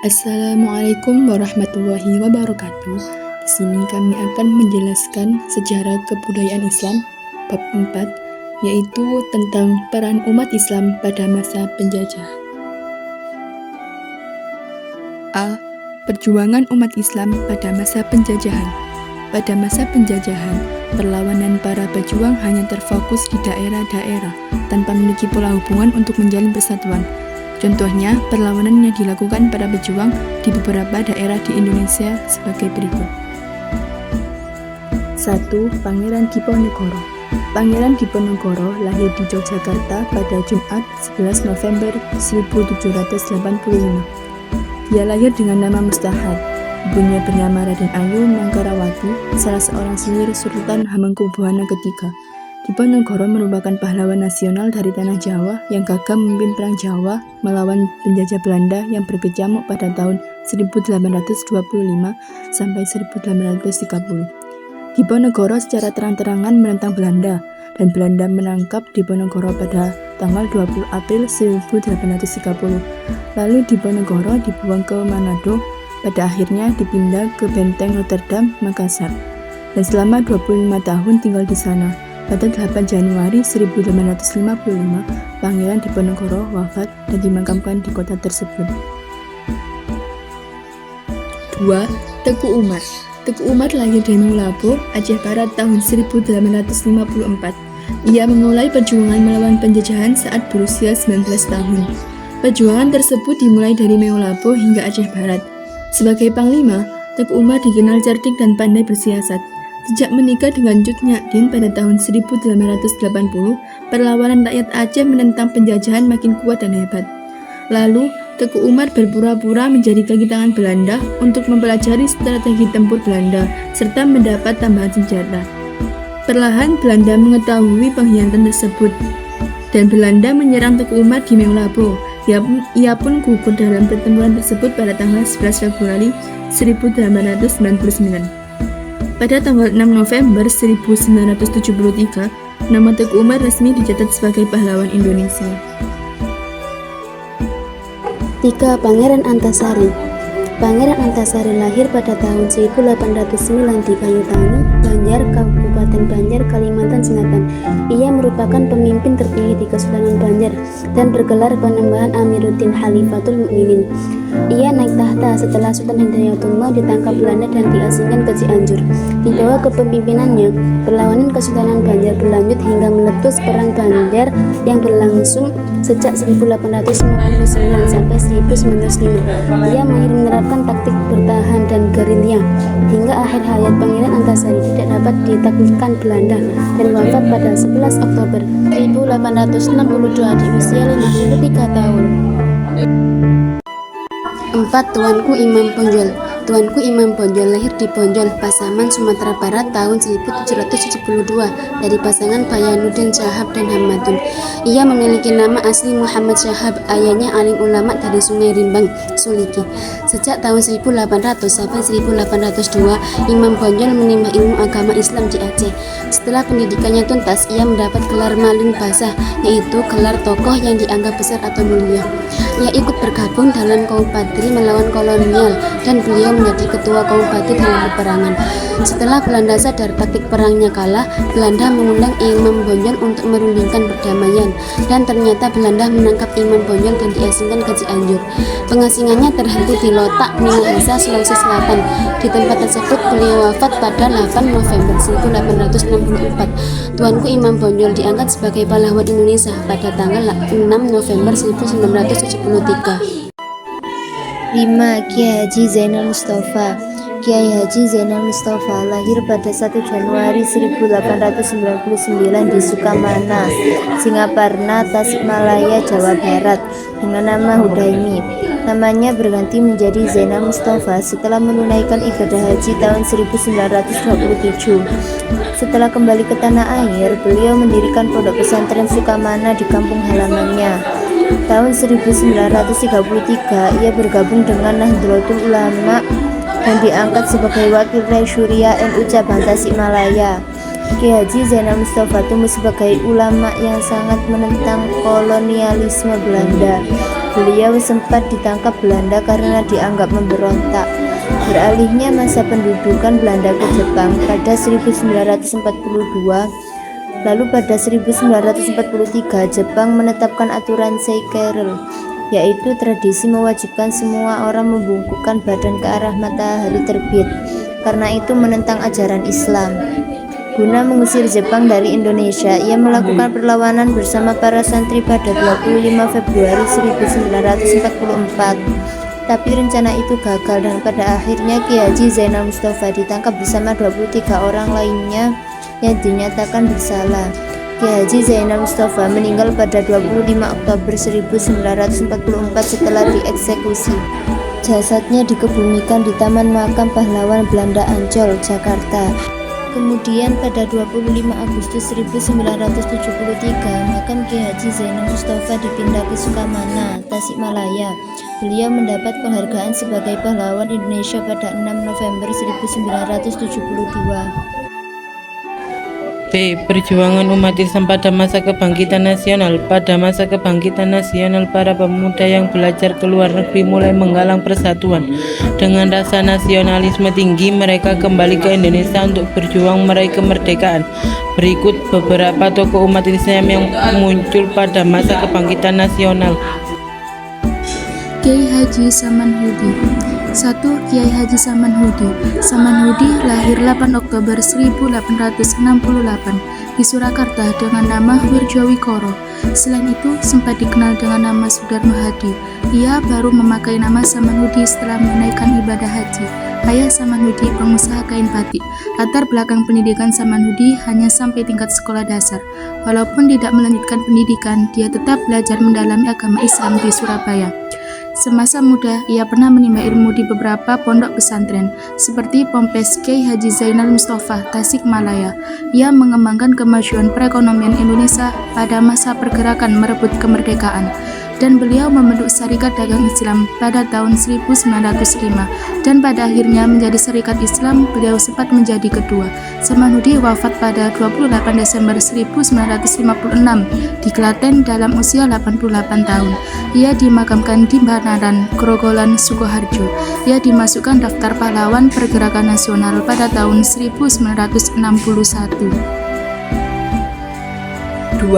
Assalamualaikum warahmatullahi wabarakatuh. Di sini kami akan menjelaskan sejarah kebudayaan Islam bab 4, yaitu tentang peran umat Islam pada masa penjajahan. A. Perjuangan umat Islam pada masa penjajahan. Pada masa penjajahan, perlawanan para pejuang hanya terfokus di daerah-daerah tanpa memiliki pola hubungan untuk menjalin persatuan. Contohnya, perlawanan yang dilakukan para pejuang di beberapa daerah di Indonesia sebagai berikut. 1. Pangeran Diponegoro. Pangeran Diponegoro lahir di Yogyakarta pada Jumat 11 November 1785. Dia lahir dengan nama mustahil. Ibunya bernama Raden Ayu Manggarawati, salah seorang sihir Sultan Hamengkubuwana III. Diponegoro merupakan pahlawan nasional dari tanah Jawa yang gagah memimpin perang Jawa melawan penjajah Belanda yang berkecamuk pada tahun 1825 sampai 1830. Diponegoro secara terang-terangan menentang Belanda, dan Belanda menangkap Diponegoro pada tanggal 20 April 1830. Lalu Diponegoro dibuang ke Manado, pada akhirnya dipindah ke Benteng Rotterdam, Makassar, dan selama 25 tahun tinggal di sana. Pada 8 Januari 1855, Pangeran Diponegoro wafat dan dimakamkan di kota tersebut. 2. Teku Umar. Teku Umar lahir di Meulaboh, Aceh Barat tahun 1854. Ia memulai perjuangan melawan penjajahan saat berusia 19 tahun. Perjuangan tersebut dimulai dari Meulaboh hingga Aceh Barat. Sebagai panglima, Teku Umar dikenal cerdik dan pandai bersiasat. Sejak menikah dengan Cut Nyadin pada tahun 1880, perlawanan rakyat Aceh menentang penjajahan makin kuat dan hebat. Lalu, Teku Umar berpura-pura menjadi kaki tangan Belanda untuk mempelajari strategi tempur Belanda serta mendapat tambahan senjata. Perlahan Belanda mengetahui pengkhianatan tersebut, dan Belanda menyerang Teku Umar di Meulaboh. Ia pun gugur dalam pertempuran tersebut pada tanggal 11 Februari 1899. Pada tanggal 6 November 1973, nama Teku Umar resmi dicatat sebagai pahlawan Indonesia. 3. Pangeran Antasari. Pangeran Antasari lahir pada tahun 1809 di Kayutani, Banjar, Kabupaten Banjar, Kalimantan Selatan. Ia merupakan pemimpin tertinggi di Kesultanan Banjar dan bergelar Panembahan Amiruddin Khalifatul Mukminin. Ia naik tahta setelah Sultan Hidayatullah ditangkap Belanda dan diasingkan ke Cianjur. Di bawah kepemimpinannya, perlawanan Kesultanan Banjar berlanjut hingga meletus Perang Banjar yang berlangsung sejak 1859 sampai 1905. Ia mahir menerapkan taktik bertahan dan gerilya hingga akhir hayat Pangeran Antasari tidak dapat ditaklukkan Belanda dan wafat pada 11 Oktober 1862 di usia 53 tahun. 4. Tuanku Imam Bonjol. Tuanku Imam Bonjol lahir di Bonjol, Pasaman, Sumatera Barat tahun 1772 dari pasangan Bayanuddin Syahab dan Hamadun. Ia memiliki nama asli Muhammad Syahab, ayahnya alim ulama dari Sungai Rimbang, Suliki. Sejak tahun 1800 sampai 1802, Imam Bonjol menimba ilmu agama Islam di Aceh. Setelah pendidikannya tuntas, ia mendapat gelar Malin Basah, yaitu gelar tokoh yang dianggap besar atau mulia. Ia ikut bergabung dalam kaum Padri melawan kolonial dan beliau menjadi ketua kaum Padri dalam peperangan. Setelah Belanda sadar taktik perangnya kalah, Belanda mengundang Imam Bonjol untuk merundingkan perdamaian, dan ternyata Belanda menangkap Imam Bonjol dan diasingkan ke Cianjur. Pengasingannya terhenti di Lotak, Minahasa, Sulawesi Selatan. Di tempat tersebut beliau wafat pada 8 November 1864. Tuanku Imam Bonjol diangkat sebagai pahlawan Indonesia pada tanggal 6 November 1973. 5. Kiai Haji Zainal Mustafa. Kiai Haji Zainal Mustafa lahir pada 1 Januari 1899 di Sukamana, Singaparna, Tasikmalaya, Jawa Barat dengan nama Hudaimi. Namanya berganti menjadi Zainal Mustafa setelah menunaikan ibadah haji tahun 1927. Setelah kembali ke tanah air, beliau mendirikan pondok pesantren Sukamana di kampung halamannya. Tahun 1933, ia bergabung dengan Nahdlatul Ulama dan diangkat sebagai wakil Rai Syuriah NU Cabang Tasikmalaya. Kiai Haji Zainal Mustafa tumbuh sebagai ulama yang sangat menentang kolonialisme Belanda. Beliau sempat ditangkap Belanda karena dianggap memberontak. Beralihnya masa pendudukan Belanda ke Jepang pada 1942, lalu pada 1943 Jepang menetapkan aturan Seikerel, yaitu tradisi mewajibkan semua orang membungkukkan badan ke arah matahari terbit, karena itu menentang ajaran Islam. Guna mengusir Jepang dari Indonesia, ia melakukan perlawanan bersama para santri pada 25 Februari 1944. Tapi rencana itu gagal dan pada akhirnya Ki Haji Zainal Mustafa ditangkap bersama 23 orang lainnya yang dinyatakan bersalah. Ki Haji Zainal Mustafa meninggal pada 25 Oktober 1944 setelah dieksekusi. Jasadnya dikebumikan di Taman Makam Pahlawan Belanda Ancol, Jakarta. Kemudian pada 25 Agustus 1973, makam Ki Haji Zainal Mustafa dipindah ke Sukamana, Tasikmalaya. Beliau mendapat penghargaan sebagai pahlawan Indonesia pada 6 November 1972. P. Perjuangan umat Islam pada masa kebangkitan nasional. Pada masa kebangkitan nasional, para pemuda yang belajar ke luar negeri mulai menggalang persatuan. Dengan rasa nasionalisme tinggi, mereka kembali ke Indonesia untuk berjuang meraih kemerdekaan. Berikut beberapa tokoh umat Islam yang muncul pada masa kebangkitan nasional. Kiai Haji Samanhudi. 1. Kiai Haji Samanhudi. Samanhudi lahir 8 Oktober 1868 di Surakarta dengan nama Wirjowikoro. Selain itu, sempat dikenal dengan nama Sudarno Hadi. Ia baru memakai nama Samanhudi setelah menunaikan ibadah haji. Ayah Samanhudi pengusaha kain batik. Latar belakang pendidikan Samanhudi hanya sampai tingkat sekolah dasar. Walaupun tidak melanjutkan pendidikan, dia tetap belajar mendalami agama Islam di Surabaya. Semasa muda, ia pernah menimba ilmu di beberapa pondok pesantren, seperti Pompes Kiai Haji Zainal Mustafa, Tasikmalaya. Ia mengembangkan kemajuan perekonomian Indonesia pada masa pergerakan merebut kemerdekaan. Dan beliau membentuk Syarikat Dagang Islam pada tahun 1905, dan pada akhirnya menjadi Syarikat Islam. Beliau sempat menjadi ketua. Samanhudi wafat pada 28 Desember 1956 di Klaten dalam usia 88 tahun. Ia dimakamkan di Banaran, Grogolan, Sukoharjo. Ia dimasukkan daftar pahlawan pergerakan nasional pada tahun 1961. 2.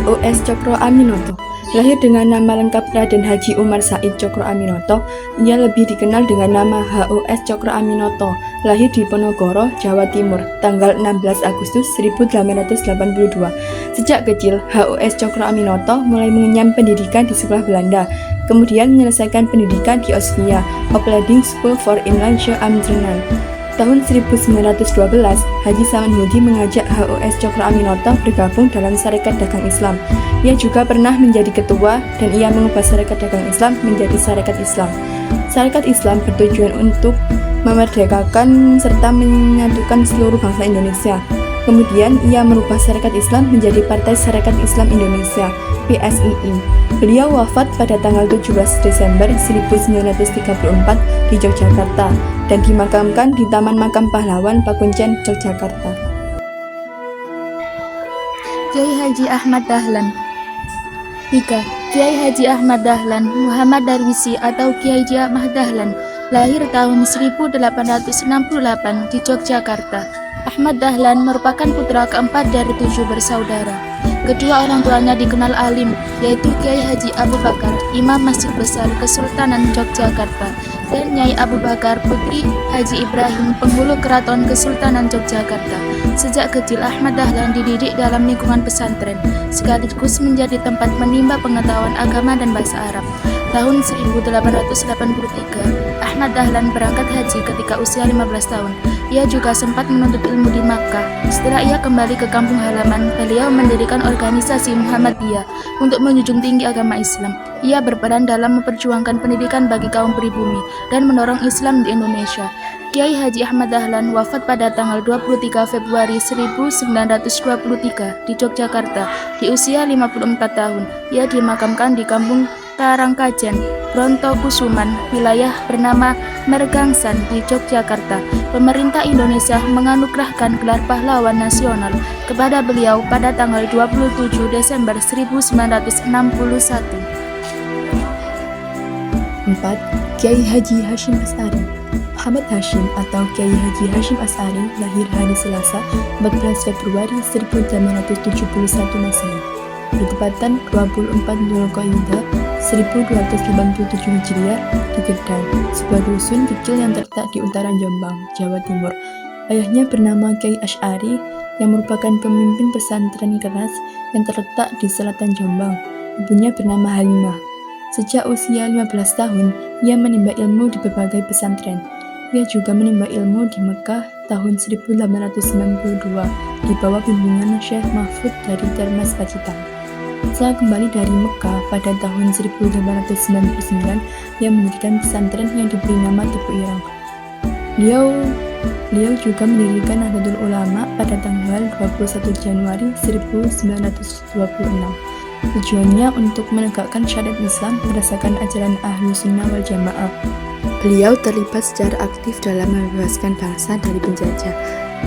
HOS Cokro Aminoto. Lahir dengan nama lengkap Raden Haji Umar Said Cokro Aminoto, ia lebih dikenal dengan nama HOS Cokro Aminoto. Lahir di Ponorogo, Jawa Timur, tanggal 16 Agustus 1882. Sejak kecil, HOS Cokro Aminoto mulai mengenyam pendidikan di sekolah Belanda, kemudian menyelesaikan pendidikan di Austria, Opleiding School for Inlandse Ambtenaar. Tahun 1912, Haji Samanhudi mengajak HOS Cokro Aminoto bergabung dalam Syarikat Dagang Islam. Ia juga pernah menjadi ketua dan ia mengubah Syarikat Dagang Islam menjadi Syarikat Islam. Syarikat Islam bertujuan untuk memerdekakan serta menyatukan seluruh bangsa Indonesia. Kemudian ia merubah Syarikat Islam menjadi Partai Syarikat Islam Indonesia, PSII. Beliau wafat pada tanggal 17 Desember 1934 di Yogyakarta dan dimakamkan di Taman Makam Pahlawan Pakuncen, Yogyakarta. Kiai Haji Ahmad Dahlan. 3. Kiai Haji Ahmad Dahlan Muhammad Darwisi atau Kiai Haji Ahmad Dahlan, lahir tahun 1868 di Yogyakarta. Ahmad Dahlan merupakan putra keempat dari 7 bersaudara. Kedua orang tuanya dikenal alim, yaitu Kiai Haji Abu Bakar, Imam Masjid Besar Kesultanan Yogyakarta, dan Nyai Abu Bakar Putri Haji Ibrahim, penghulu Keraton Kesultanan Yogyakarta. Sejak kecil, Ahmad Dahlan dididik dalam lingkungan pesantren, sekaligus menjadi tempat menimba pengetahuan agama dan bahasa Arab. Tahun 1883, Ahmad Dahlan berangkat haji ketika usia 15 tahun. Ia juga sempat menuntut ilmu di Makkah. Setelah ia kembali ke kampung halaman, beliau mendirikan organisasi Muhammadiyah untuk menjunjung tinggi agama Islam. Ia berperan dalam memperjuangkan pendidikan bagi kaum pribumi dan mendorong Islam di Indonesia. Kiai Haji Ahmad Dahlan wafat pada tanggal 23 Februari 1923 di Yogyakarta di usia 54 tahun. Ia dimakamkan di kampung Karangkajen, Brontokusuman, wilayah bernama Mergangsan di Yogyakarta. Pemerintah Indonesia menganugerahkan gelar pahlawan nasional kepada beliau pada tanggal 27 Desember 1961. Keempat, Kiai Haji Hashim Asy'ari. Muhammad Hashim atau Kiai Haji Hashim Asy'ari lahir hari Selasa 14 Februari 1871 Masehi, bertepatan 24 Dzulqa'dah 1287 Hijriah di Gedang, sebuah dusun kecil yang terletak di utara Jombang, Jawa Timur. Ayahnya bernama Kiai Asy'ari yang merupakan pemimpin pesantren keras yang terletak di selatan Jombang. Ibunya bernama Halimah. Sejak usia 15 tahun, ia menimba ilmu di berbagai pesantren. Ia juga menimba ilmu di Mekah tahun 1892 di bawah bimbingan Syekh Mahfud dari Termas Pacitan. Setelah kembali dari Mekah pada tahun 1899, ia mendirikan pesantren yang diberi nama Tebu Ireng. Beliau juga mendirikan Nahdlatul Ulama pada tanggal 21 Januari 1926. Tujuannya untuk menegakkan syariat Islam berdasarkan ajaran Ahlus Sunnah wal Jamaah. Beliau terlibat secara aktif dalam membebaskan bangsa dari penjajah.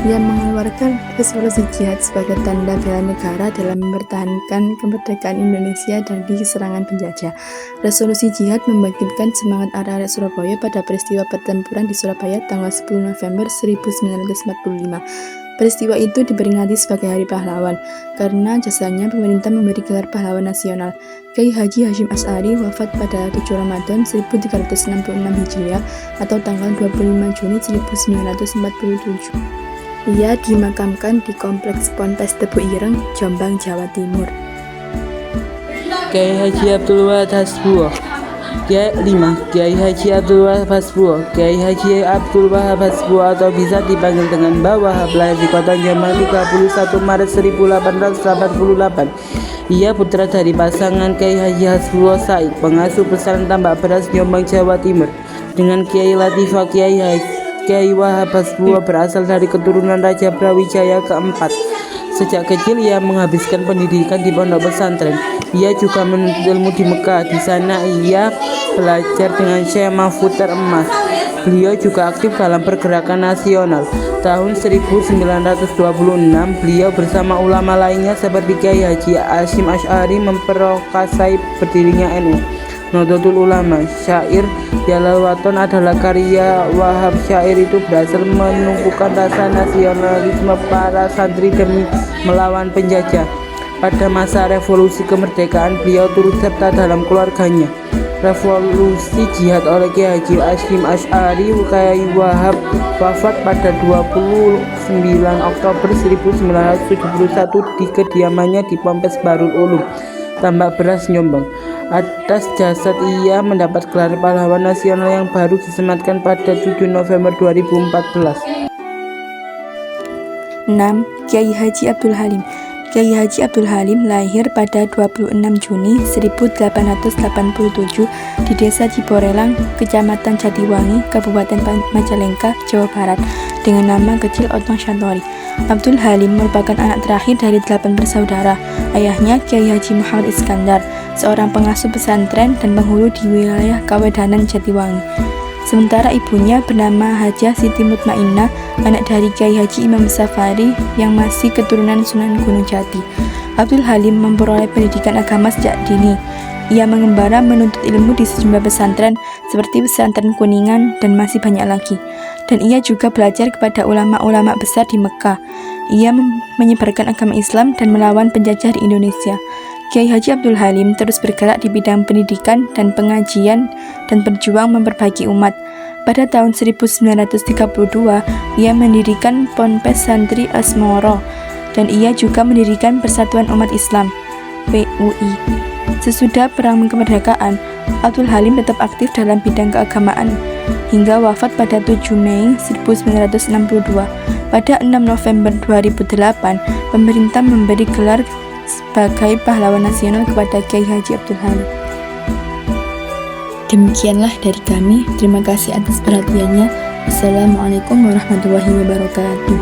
Ia mengeluarkan resolusi jihad sebagai tanda bela negara dalam mempertahankan kemerdekaan Indonesia dari serangan penjajah. Resolusi jihad membangkitkan semangat arek-arek Surabaya pada peristiwa pertempuran di Surabaya tanggal 10 November 1945. Peristiwa itu diperingati sebagai Hari Pahlawan karena jasanya pemerintah memberi gelar pahlawan nasional. Kiai Haji Hashim Asy'ari wafat pada 7 Ramadan 1366 Hijriah atau tanggal 25 Juni 1947. Ia dimakamkan di Kompleks Ponpes Tebu Ireng, Jombang, Jawa Timur. Kiai Haji Abdul Wahab Hasbuloh. Kiai Haji Abdul Wahab Hasbuloh. Kiai Haji Abdul Wahab Hasbuloh atau bisa dipanggil dengan Mbah Wahab lahir di kota Jombang 31 Maret 1888. Ia putra dari pasangan Kiai Haji Hasbuloh Said, pengasuh pesantren Tambak Beras Jombang, Jawa Timur, dengan Kiai Latifah. Kiai Wahab Hasbuloh berasal dari keturunan Raja Brawijaya keempat. Sejak kecil ia menghabiskan pendidikan di pondok pesantren. Ia juga menuntut ilmu di Mekah. Di sana ia belajar dengan Syekh Mahfud Emas. Beliau juga aktif dalam pergerakan nasional. Tahun 1926 beliau bersama ulama lainnya seperti Kiai Haji Hashim Asy'ari memperkasai berdirinya NU. Nahdlatul Ulama. Syair Jalal Waton adalah karya Wahab. Syair itu berhasil menumbuhkan rasa nasionalisme para santri demi melawan penjajah. Pada masa revolusi kemerdekaan beliau turut serta dalam keluarganya. Revolusi jihad oleh Kiai Haji Hashim Asy'ari. Kiai Wahab wafat pada 29 Oktober 1971 di kediamannya di Ponpes Darul Ulum, Tambak Beras, Jombang. Atas jasad ia mendapat gelar pahlawan nasional yang baru disematkan pada 7 November 2014. 6. Kiai Haji Abdul Halim. Kiai Haji Abdul Halim lahir pada 26 Juni 1887 di Desa Ciborelang, Kecamatan Jatiwangi, Kabupaten Majalengka, Jawa Barat, dengan nama kecil Otong Syantori. Abdul Halim merupakan anak terakhir dari 8 bersaudara. Ayahnya Kiai Haji Muhammad Iskandar, seorang pengasuh pesantren dan penghulu di wilayah Kawedanan Jatiwangi. Sementara ibunya bernama Hajah Siti Mutmainnah, anak dari Kiai Haji Imam Safari yang masih keturunan Sunan Gunung Jati. Abdul Halim memperoleh pendidikan agama sejak dini. Ia mengembara menuntut ilmu di sejumlah pesantren seperti pesantren Kuningan dan masih banyak lagi. Dan ia juga belajar kepada ulama-ulama besar di Mekah. Ia menyebarkan agama Islam dan melawan penjajah di Indonesia. Kiai Haji Abdul Halim terus bergerak di bidang pendidikan dan pengajian dan berjuang memperbaiki umat. Pada tahun 1932, ia mendirikan Ponpes Santri Asmoro dan ia juga mendirikan Persatuan Umat Islam (PUI). Sesudah Perang Kemerdekaan, Abdul Halim tetap aktif dalam bidang keagamaan hingga wafat pada 7 Mei 1962. Pada 6 November 2008, pemerintah memberi gelar sebagai pahlawan nasional kepada Kiai Haji Abdul Halim. Demikianlah dari kami. Terima kasih atas perhatiannya. Assalamualaikum warahmatullahi wabarakatuh.